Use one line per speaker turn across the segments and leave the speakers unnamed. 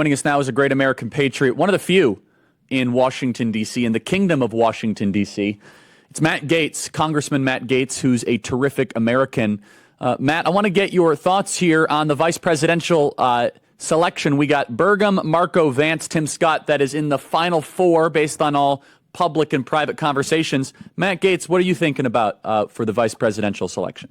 Joining us now is a great American patriot, one of the few in Washington, D.C., in the kingdom of Washington, D.C. It's Matt Gaetz, Congressman Matt Gaetz, who's a terrific American. Matt, I want to get your thoughts here on the vice presidential selection. We got Burgum, Marco, Vance, Tim Scott. That is in the final four based on all public and private conversations. Matt Gaetz, what are you thinking about for the vice presidential selection?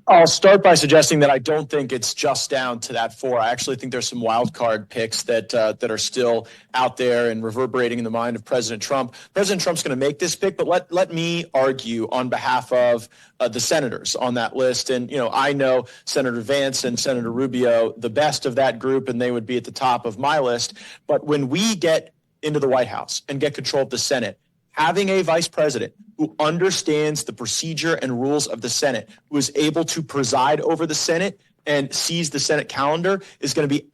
I'll start by suggesting that I don't think it's just down to that four. I actually think there's some wild card picks that are still out there and reverberating in the mind of President Trump. President Trump's going to make this pick, but let me argue on behalf of the senators on that list. And, I know Senator Vance and Senator Rubio, the best of that group, and they would be at the top of my list. But when we get into the White House and get control of the Senate, having a vice president who understands the procedure and rules of the Senate, who is able to preside over the Senate and sees the Senate calendar, is going to be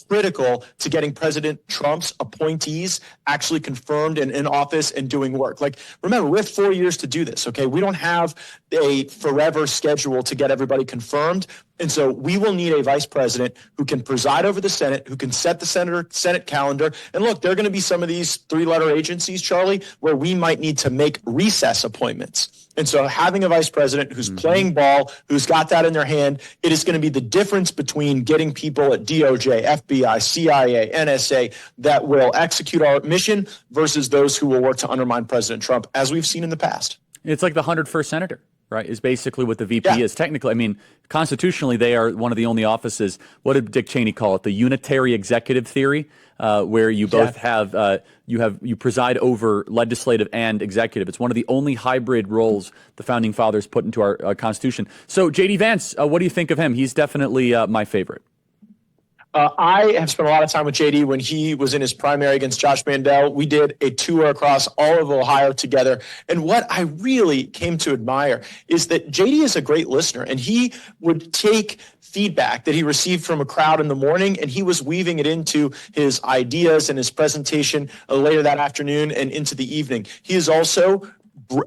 critical to getting President Trump's appointees actually confirmed and in office and doing work. Like, remember, we have 4 years to do this, okay? We don't have a forever schedule to get everybody confirmed. And so we will need a vice president who can preside over the Senate, who can set the Senate calendar. And look, there are going to be some of these three-letter agencies, Charlie, where we might need to make recess appointments. And so having a vice president who's playing ball, who's got that in their hand, it is going to be the difference between getting people at DOJ, FBI, CIA, NSA that will execute our mission versus those who will work to undermine President Trump, as we've seen in the past.
It's like the 101st senator, right, is basically what the VP is. Technically, I mean, constitutionally, they are one of the only offices. What did Dick Cheney call it? The unitary executive theory, where you both have you preside over legislative and executive. It's one of the only hybrid roles the founding fathers put into our Constitution. So, JD Vance, what do you think of him? He's definitely my favorite.
I have spent a lot of time with JD when he was in his primary against Josh Mandel. We did a tour across all of Ohio together. And what I really came to admire is that JD is a great listener, and he would take feedback that he received from a crowd in the morning, and he was weaving it into his ideas and his presentation later that afternoon and into the evening. He is also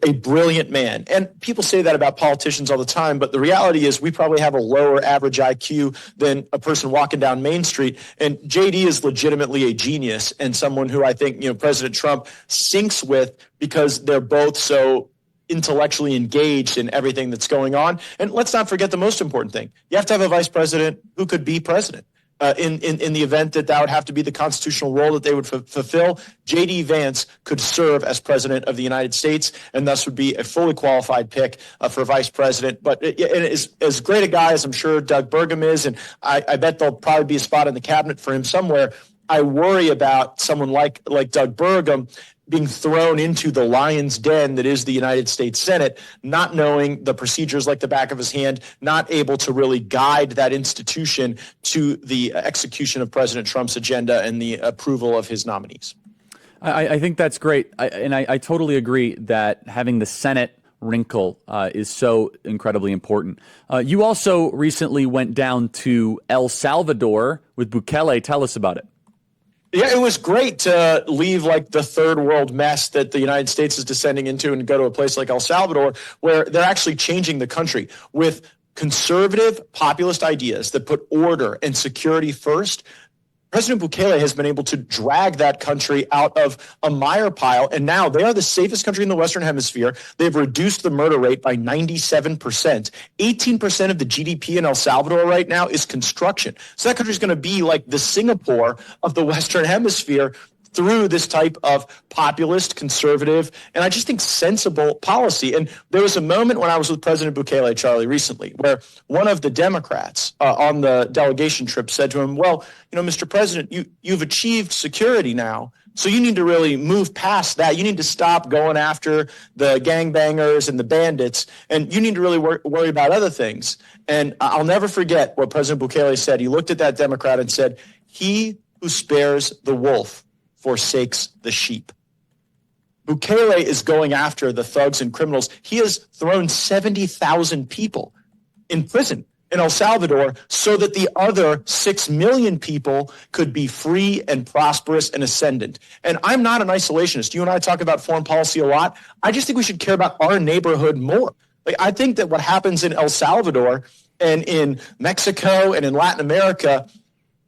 a brilliant man. And people say that about politicians all the time, but the reality is we probably have a lower average IQ than a person walking down Main Street. And JD is legitimately a genius and someone who I think, President Trump syncs with because they're both so intellectually engaged in everything that's going on. And let's not forget the most important thing. You have to have a vice president who could be president. In the event that would have to be the constitutional role that they would fulfill, J.D. Vance could serve as president of the United States and thus would be a fully qualified pick for vice president. But as great a guy as I'm sure Doug Burgum is, and I bet there'll probably be a spot in the cabinet for him somewhere, I worry about someone like Doug Burgum being thrown into the lion's den that is the United States Senate, not knowing the procedures like the back of his hand, not able to really guide that institution to the execution of President Trump's agenda and the approval of his nominees.
I think that's great. I totally agree that having the Senate wrinkle is so incredibly important. You also recently went down to El Salvador with Bukele. Tell us about it.
Yeah, it was great to leave like the third world mess that the United States is descending into and go to a place like El Salvador where they're actually changing the country with conservative populist ideas that put order and security first. President Bukele has been able to drag that country out of a mire pile, and now they are the safest country in the Western Hemisphere. They've reduced the murder rate by 97%. 18% of the GDP in El Salvador right now is construction. So that country is going to be like the Singapore of the Western Hemisphere through this type of populist, conservative, and I just think sensible policy. And there was a moment when I was with President Bukele, Charlie, recently, where one of the Democrats on the delegation trip said to him, well, Mr. President, you've achieved security now, so you need to really move past that. You need to stop going after the gangbangers and the bandits, and you need to really worry about other things. And I'll never forget what President Bukele said. He looked at that Democrat and said, he who spares the wolf forsakes the sheep. Bukele is going after the thugs and criminals. He has thrown 70,000 people in prison in El Salvador so that the other 6 million people could be free and prosperous and ascendant. And I'm not an isolationist. You and I talk about foreign policy a lot. I just think we should care about our neighborhood more. I think that what happens in El Salvador and in Mexico and in Latin America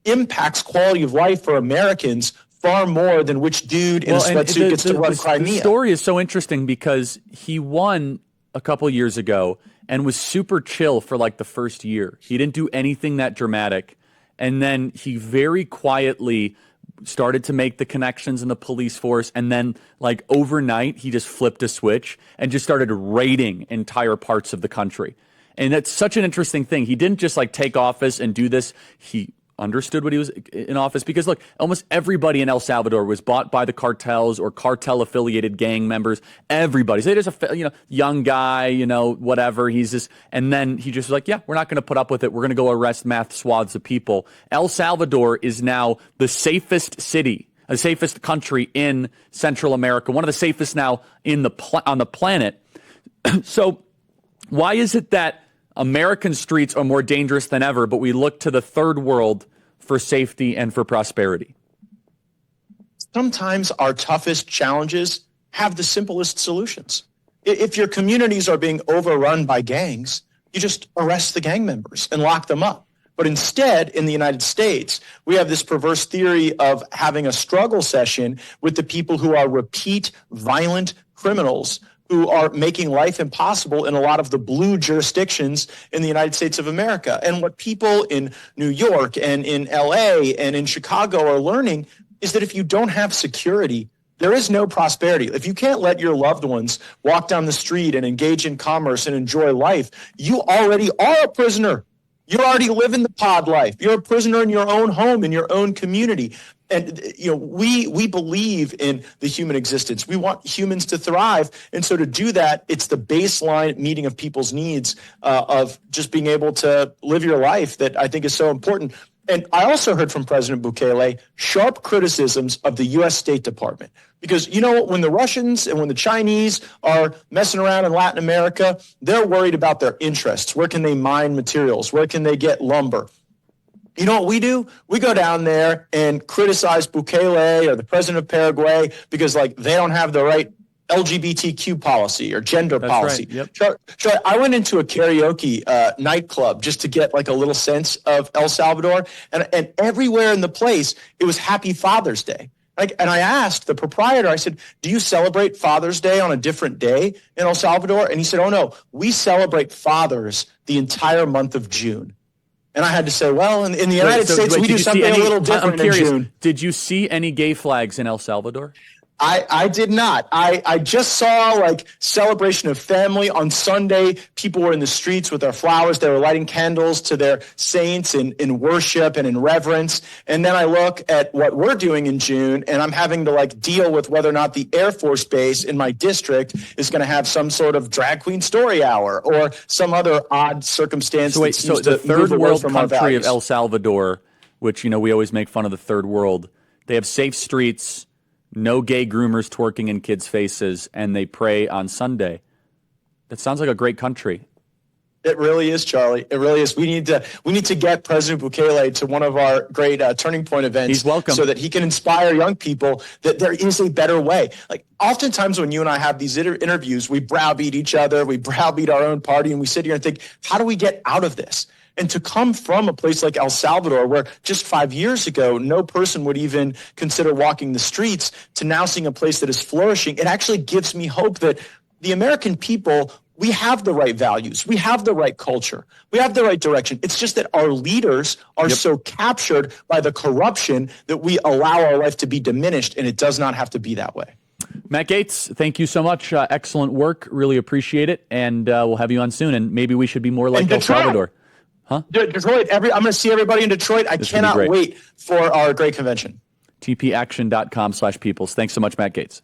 impacts quality of life for Americans far more than which dude in a sweatsuit gets to run Crimea.
The story is so interesting because he won a couple years ago and was super chill for like the first year. He didn't do anything that dramatic. And then he very quietly started to make the connections in the police force. And then like overnight, he just flipped a switch and just started raiding entire parts of the country. And that's such an interesting thing. He didn't just like take office and do this. He understood what he was in office because look, almost everybody in El Salvador was bought by the cartels or cartel affiliated gang members. Everybody. So there's a young guy, whatever. He's just, and then he just was like, yeah, we're not going to put up with it. We're going to go arrest mass swaths of people. El Salvador is now the safest city, the safest country in Central America, one of the safest now on the planet. So why is it that American streets are more dangerous than ever, but we look to the third world for safety and for prosperity?
Sometimes our toughest challenges have the simplest solutions. If your communities are being overrun by gangs, you just arrest the gang members and lock them up. But instead, in the United States, we have this perverse theory of having a struggle session with the people who are repeat violent criminals who are making life impossible in a lot of the blue jurisdictions in the United States of America. And what people in New York and in LA and in Chicago are learning is that if you don't have security, there is no prosperity. If you can't let your loved ones walk down the street and engage in commerce and enjoy life, you already are a prisoner. You already live in the pod life. You're a prisoner in your own home, in your own community. And we believe in the human existence. We want humans to thrive. And so to do that, it's the baseline meeting of people's needs of just being able to live your life that I think is so important. And I also heard from President Bukele sharp criticisms of the U.S. State Department. Because, when the Russians and when the Chinese are messing around in Latin America, they're worried about their interests. Where can they mine materials? Where can they get lumber? You know what we do? We go down there and criticize Bukele or the president of Paraguay because they don't have the right LGBTQ policy or gender policy.
Right. Yep.
I went into a karaoke nightclub just to get a little sense of El Salvador, and everywhere in the place it was Happy Father's Day. And I asked the proprietor, I said, do you celebrate Father's Day on a different day in El Salvador? And he said, oh no, we celebrate fathers the entire month of June. And I had to say, well, in the United States, we do something a little different in June.
Did you see any gay flags in El Salvador?
I did not. I just saw celebration of family on Sunday. People were in the streets with their flowers. They were lighting candles to their saints in worship and in reverence. And then I look at what we're doing in June, and I'm having to deal with whether or not the Air Force Base in my district is going to have some sort of drag queen story hour or some other odd circumstance.
So the third world country of El Salvador, which we always make fun of the third world, they have safe streets, no gay groomers twerking in kids' faces, and they pray on Sunday. That sounds like a great country.
It really is, Charlie. It really is. We need to get President Bukele to one of our great Turning Point events.
He's welcome.
So that he can inspire young people that there is a better way. Oftentimes when you and I have these interviews, we browbeat each other, we browbeat our own party, and we sit here and think, how do we get out of this? And to come from a place like El Salvador, where just 5 years ago, no person would even consider walking the streets, to now seeing a place that is flourishing, it actually gives me hope that the American people, we have the right values. We have the right culture. We have the right direction. It's just that our leaders are so captured by the corruption that we allow our life to be diminished, and it does not have to be that way.
Matt Gaetz, thank you so much. Excellent work. Really appreciate it. And we'll have you on soon. And maybe we should be more like El Salvador. Huh?
Detroit, I'm going to see everybody in Detroit. I cannot wait for our great convention.
tpaction.com/peoples. Thanks so much, Matt Gaetz.